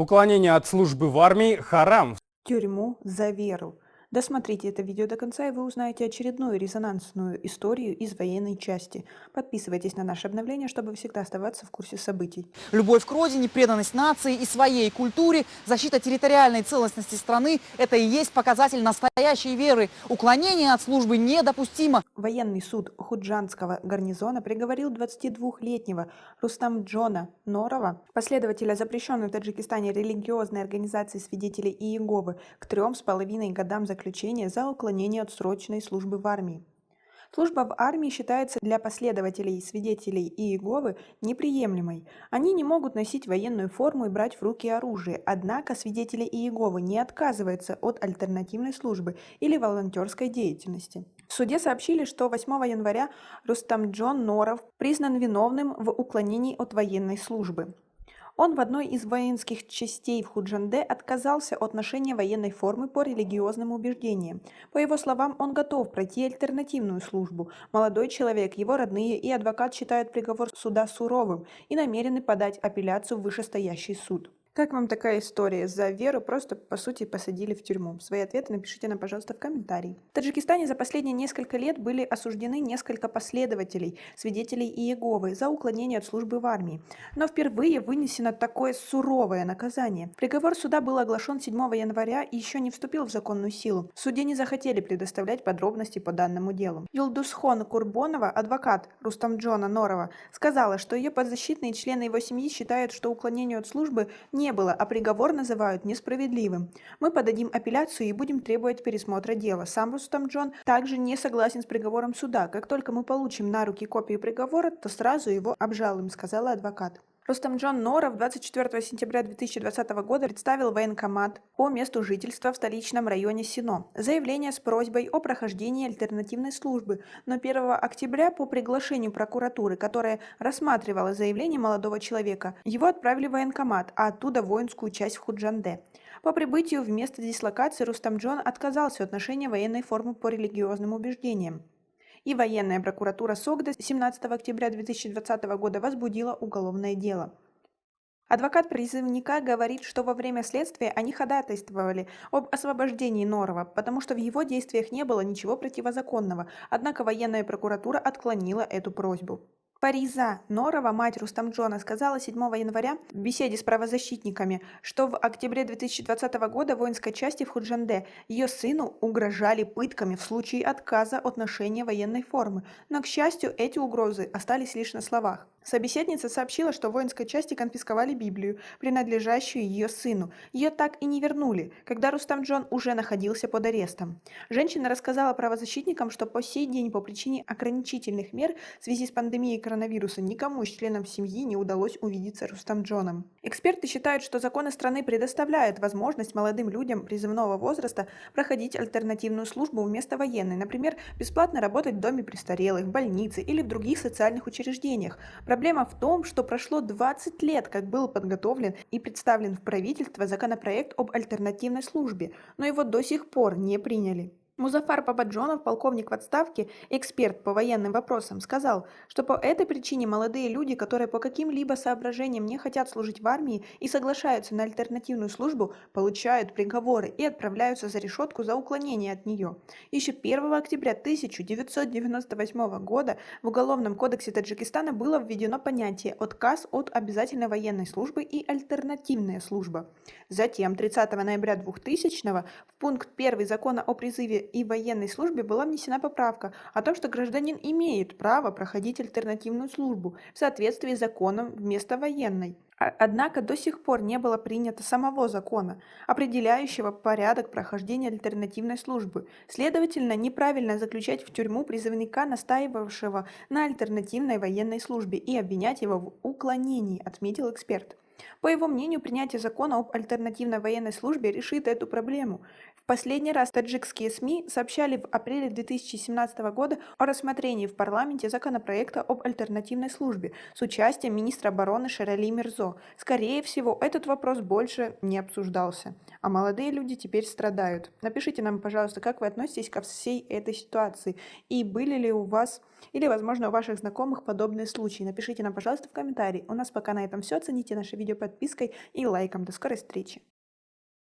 Уклонение от службы в армии – харам. Тюрьму за веру. Досмотрите это видео до конца, и вы узнаете очередную резонансную историю из военной части. Подписывайтесь на наши обновления, чтобы всегда оставаться в курсе событий. Любовь к родине, преданность нации и своей культуре, защита территориальной целостности страны – это и есть показатель настоящей веры. Уклонение от службы недопустимо. Военный суд Худжандского гарнизона приговорил 22-летнего Рустамджона Норова, последователя запрещенной в Таджикистане религиозной организации свидетелей Иеговы, к 3,5 годам заключения за уклонение от срочной службы в армии. Служба в армии считается для последователей свидетелей Иеговы неприемлемой. Они не могут носить военную форму и брать в руки оружие, однако свидетели Иеговы не отказываются от альтернативной службы или волонтерской деятельности. В суде сообщили, что 8 января Рустамджон Норов признан виновным в уклонении от военной службы. Он в одной из воинских частей в Худжанде отказался от ношения военной формы по религиозным убеждениям. По его словам, он готов пройти альтернативную службу. Молодой человек, его родные и адвокат считают приговор суда суровым и намерены подать апелляцию в вышестоящий суд. Как вам такая история? За веру просто, по сути, посадили в тюрьму. Свои ответы напишите нам, пожалуйста, в комментарии. В Таджикистане за последние несколько лет были осуждены несколько последователей, свидетелей Иеговы, за уклонение от службы в армии. Но впервые вынесено такое суровое наказание. Приговор суда был оглашен 7 января и еще не вступил в законную силу. В суде не захотели предоставлять подробности по данному делу. Юлдусхон Курбонова, адвокат Рустамджона Норова, сказала, что ее подзащитные члены его семьи считают, что уклонению от службы не было, а приговор называют несправедливым. Мы подадим апелляцию и будем требовать пересмотра дела. Сам Рустамджон также не согласен с приговором суда. Как только мы получим на руки копию приговора, то сразу его обжалуем, сказала адвокат. Рустамджон Норов 24 сентября 2020 года представил военкомат по месту жительства в столичном районе Сино заявление с просьбой о прохождении альтернативной службы, но 1 октября по приглашению прокуратуры, которая рассматривала заявление молодого человека, его отправили в военкомат, а оттуда в воинскую часть в Худжанде. По прибытию в место дислокации Рустамджон отказался от ношения военной формы по религиозным убеждениям. И военная прокуратура Согда 17 октября 2020 года возбудила уголовное дело. Адвокат призывника говорит, что во время следствия они ходатайствовали об освобождении Норова, потому что в его действиях не было ничего противозаконного, однако военная прокуратура отклонила эту просьбу. Фариза Норова, мать Рустамджона, сказала 7 января в беседе с правозащитниками, что в октябре 2020 года в воинской части в Худжанде ее сыну угрожали пытками в случае отказа от ношения военной формы, но, к счастью, эти угрозы остались лишь на словах. Собеседница сообщила, что в воинской части конфисковали Библию, принадлежащую ее сыну. Ее так и не вернули, когда Рустамджон уже находился под арестом. Женщина рассказала правозащитникам, что по сей день по причине ограничительных мер в связи с пандемией коронавируса никому из членов семьи не удалось увидеться с Рустамджоном. Эксперты считают, что законы страны предоставляют возможность молодым людям призывного возраста проходить альтернативную службу вместо военной, например, бесплатно работать в доме престарелых, в больнице или в других социальных учреждениях. Проблема в том, что прошло 20 лет, как был подготовлен и представлен в правительство законопроект об альтернативной службе, но его до сих пор не приняли. Музафар Бабаджонов, полковник в отставке, эксперт по военным вопросам, сказал, что по этой причине молодые люди, которые по каким-либо соображениям не хотят служить в армии и соглашаются на альтернативную службу, получают приговоры и отправляются за решетку за уклонение от нее. Еще 1 октября 1998 года в Уголовном кодексе Таджикистана было введено понятие «отказ от обязательной военной службы» и «альтернативная служба». Затем, 30 ноября 2000 в пункт 1 закона о призыве и военной службе была внесена поправка о том, что гражданин имеет право проходить альтернативную службу в соответствии с законом вместо военной. Однако до сих пор не было принято самого закона, определяющего порядок прохождения альтернативной службы. Следовательно, неправильно заключать в тюрьму призывника, настаивавшего на альтернативной военной службе, и обвинять его в уклонении, отметил эксперт. По его мнению, принятие закона об альтернативной военной службе решит эту проблему. В последний раз таджикские СМИ сообщали в апреле 2017 года о рассмотрении в парламенте законопроекта об альтернативной службе с участием министра обороны Шерали Мирзо. Скорее всего, этот вопрос больше не обсуждался. а молодые люди теперь страдают. Напишите нам, пожалуйста, как вы относитесь ко всей этой ситуации и были ли у вас или, возможно, у ваших знакомых подобные случаи. Напишите нам, пожалуйста, в комментарии. У нас пока на этом все. Цените наше видео подпиской и лайком. До скорой встречи.